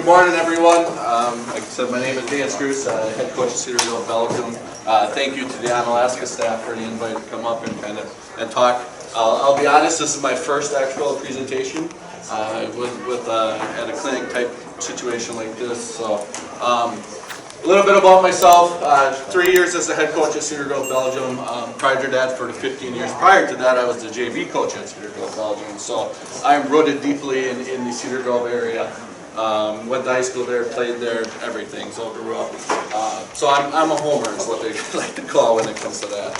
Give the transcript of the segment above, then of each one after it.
Good morning, everyone. Like I said, my name is Dan Schruers, head coach of Cedarville, Belgium. Thank you to the Alaska staff for the invite to come up and talk. I'll be honest, this is my first actual presentation at a clinic type situation like this. So, a little bit about myself. 3 years as the head coach at Cedarville, Belgium. Prior to that, for 15 years prior to that, I was the JV coach at Cedarville, Belgium. So I'm rooted deeply in the Cedarville area. Went to high school there, played there, everything, so grew up. So I'm a homer is what they like to call when it comes to that.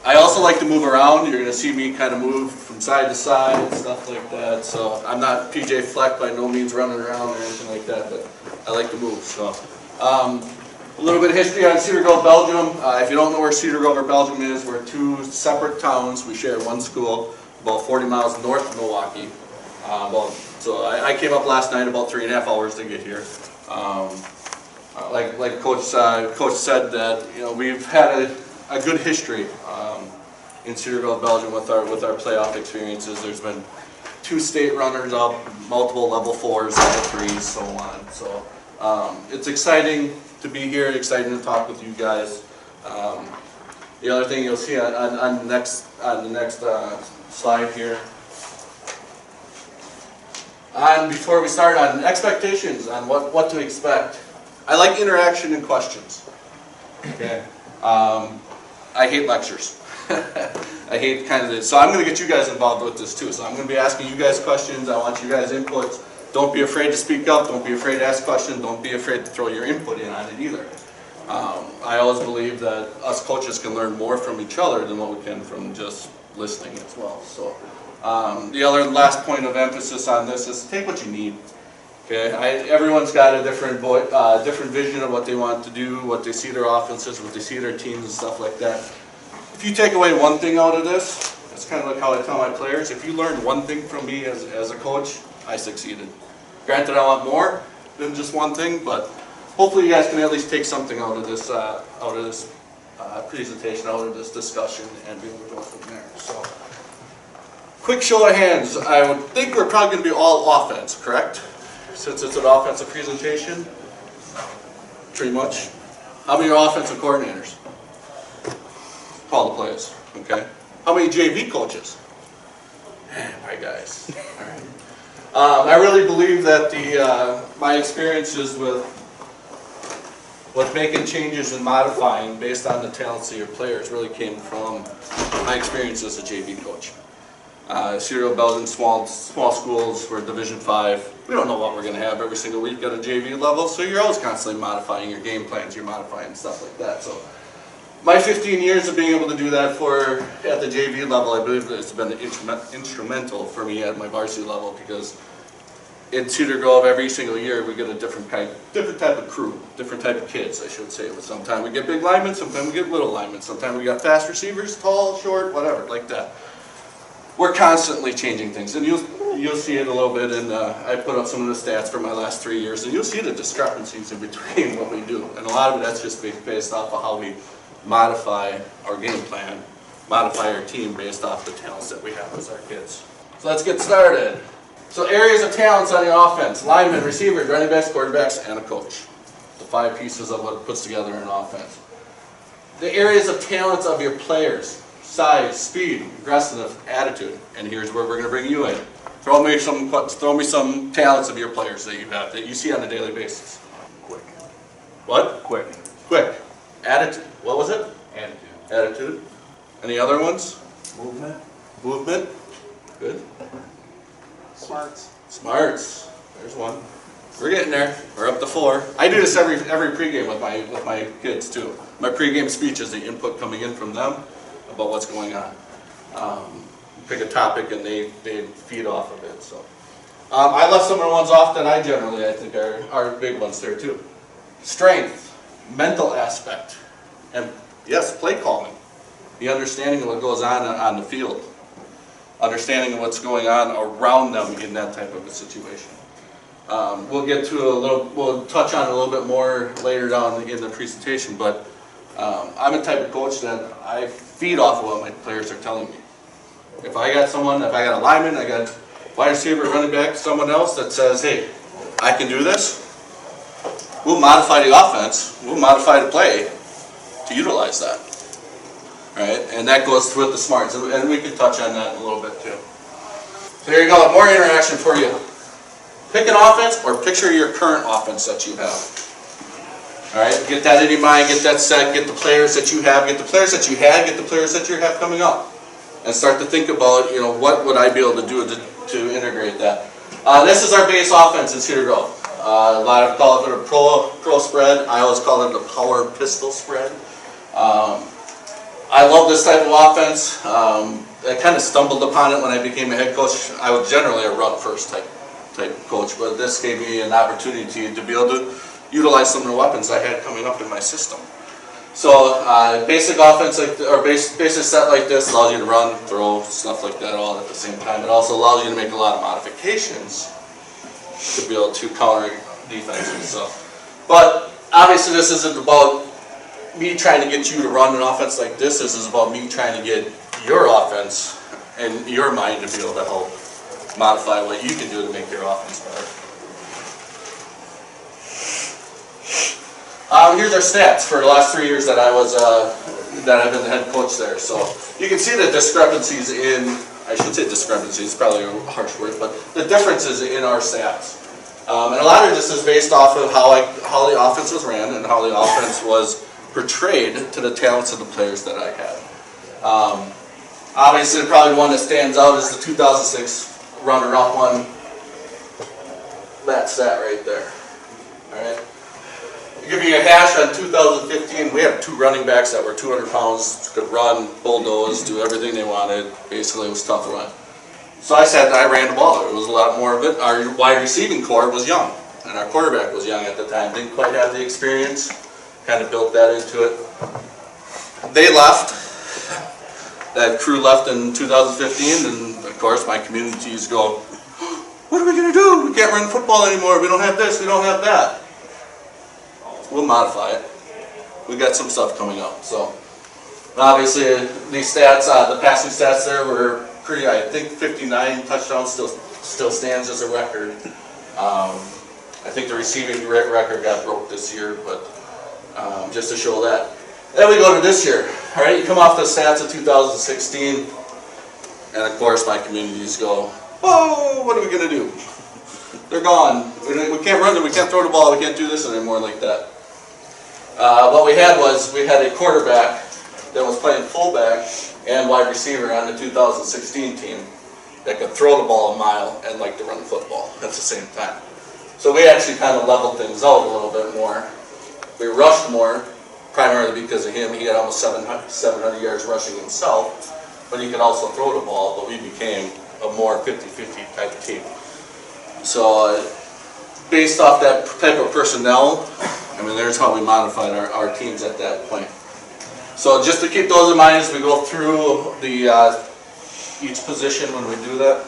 I also like to move around. You're going to see me kind of move from side to side and stuff like that. So I'm not PJ Fleck by no means running around or anything like that, but I like to move. So a little bit of history on Cedarville, Belgium. If you don't know where Cedarville or Belgium is, we're two separate towns. We share one school, about 40 miles north of Milwaukee. So I came up last night about 3.5 hours to get here. Like Coach said, that we've had a good history in Cedarville, Belgium with our playoff experiences. There's been 2 state runners up, multiple level 4s, level 3s, so on. So it's exciting to be here. Exciting to talk with you guys. The other thing you'll see on the next slide here. Before we start on expectations on what to expect, I like interaction and questions. Okay. I hate lectures. I hate kind of this. So I'm going to get you guys involved with this too. So I'm going to be asking you guys questions. I want you guys inputs. Don't be afraid to speak up. Don't be afraid to ask questions. Don't be afraid to throw your input in on it either. I always believe that us coaches can learn more from each other than what we can from just listening as well. So the other last point of emphasis on this is take what you need. Okay, everyone's got a different vision of what they want to do, what they see their offenses, what they see their teams and stuff like that. If you take away one thing out of this, it's kind of like how I tell my players, if you learn one thing from me as a coach, I succeeded. Granted, I want more than just one thing, but hopefully you guys can at least take something out of this presentation, out of this discussion, and be able to go from there. So, quick show of hands. I would think we're probably going to be all offense, correct? Since it's an offensive presentation, pretty much. How many are offensive coordinators? Call the plays, okay? How many JV coaches? My guys. All right. I really believe that my experiences with making changes and modifying based on the talents of your players really came from my experience as a JV coach. Cedarville, Belgium, small schools, we're Division 5. We don't know what we're going to have every single week at a JV level, so you're always constantly modifying your game plans, you're modifying stuff like that. So my 15 years of being able to do that at the JV level, I believe that it's been instrumental for me at my varsity level, because in Cedarville every single year we get a different type of crew, different type of kids, I should say. Sometimes we get big linemen, sometimes we get little linemen, sometimes we got fast receivers, tall, short, whatever, like that. We're constantly changing things, and you'll see it a little bit. And I put up some of the stats for my last 3 years, and you'll see the discrepancies in between what we do. And a lot of it that's just based off of how we modify our game plan, modify our team based off the talents that we have as our kids. So let's get started. So areas of talents on your offense: linemen, receivers, running backs, quarterbacks, and a coach. The 5 pieces of what puts together an offense. The areas of talents of your players: size, speed, aggressiveness, attitude. And here's where we're going to bring you in. Throw me some talents of your players that you have, that you see on a daily basis. Quick. What? Quick. Quick. Attitude. What was it? Attitude. Attitude. Any other ones? Movement. Movement. Good. Smarts. Smarts. There's one. We're getting there. We're up to 4. I do this every pregame with my kids too. My pregame speech is the input coming in from them about what's going on. Pick a topic and they feed off of it. So I left some of the ones off that I think are big ones there too. Strength, mental aspect, and yes, play calling. The understanding of what goes on the field. Understanding of what's going on around them in that type of a situation. We'll touch on it a little bit more later down in the presentation, but I'm a type of coach that I feed off of what my players are telling me. If I got a lineman, I got wide receiver, running back, someone else that says, hey, I can do this, we'll modify the offense, we'll modify the play to utilize that. Right? And that goes with the smarts, and we can touch on that in a little bit too. So here you go, more interaction for you. Pick an offense or picture your current offense that you have. Alright, get that in your mind, get that set, get the players that you have, get the players that you had, get the players that you have coming up. And start to think about, what would I be able to do to integrate that. This is our base offense in Cedar Grove. A lot of call it a pro spread. I always call it a power pistol spread. I love this type of offense. I kind of stumbled upon it when I became a head coach. I was generally a run first type coach, but this gave me an opportunity to be able to utilize some of the weapons I had coming up in my system. So basic offense basic set like this allows you to run, throw, stuff like that all at the same time. It also allows you to make a lot of modifications to be able to counter defenses. So, but obviously this isn't about me trying to get you to run an offense like this. This is about me trying to get your offense and your mind to be able to help modify what you can do to make your offense better. Here's our stats for the last 3 years that I've been the head coach there. So you can see the discrepancies I should say discrepancies, probably a harsh word, but the differences in our stats. And a lot of this is based off of how the offense was ran and how the offense was portrayed to the talents of the players that I had. Obviously, probably one that stands out is the 2006 runner-up one. That stat right there. All right. To give you a hash on 2015, we had 2 running backs that were 200 pounds, could run, bulldoze, do everything they wanted. Basically, it was tough to run. So I ran the ball. It was a lot more of it. Our wide receiving core was young, and our quarterback was young at the time. Didn't quite have the experience. Kind of built that into it. They left. That crew left in 2015, and of course my communities go, what are we going to do? We can't run football anymore. We don't have this. We don't have that. We'll modify it. We got some stuff coming up. So obviously these stats, the passing stats there were pretty. I think 59 touchdowns still stands as a record. I think the receiving record got broke this year, but just to show that. Then we go to this year. All right, you come off the stats of 2016, and of course my communities go, "Whoa, what are we gonna do? They're gone. We can't run them. We can't throw the ball. We can't do this anymore like that." What we had a quarterback that was playing fullback and wide receiver on the 2016 team that could throw the ball a mile and like to run the football at the same time. So we actually kind of leveled things out a little bit more. We rushed more, primarily because of him. He had almost 700 yards rushing himself, but he could also throw the ball, but we became a more 50-50 type of team. So based off that type of personnel, there's how we modified our teams at that point. So just to keep those in mind as we go through each position when we do that.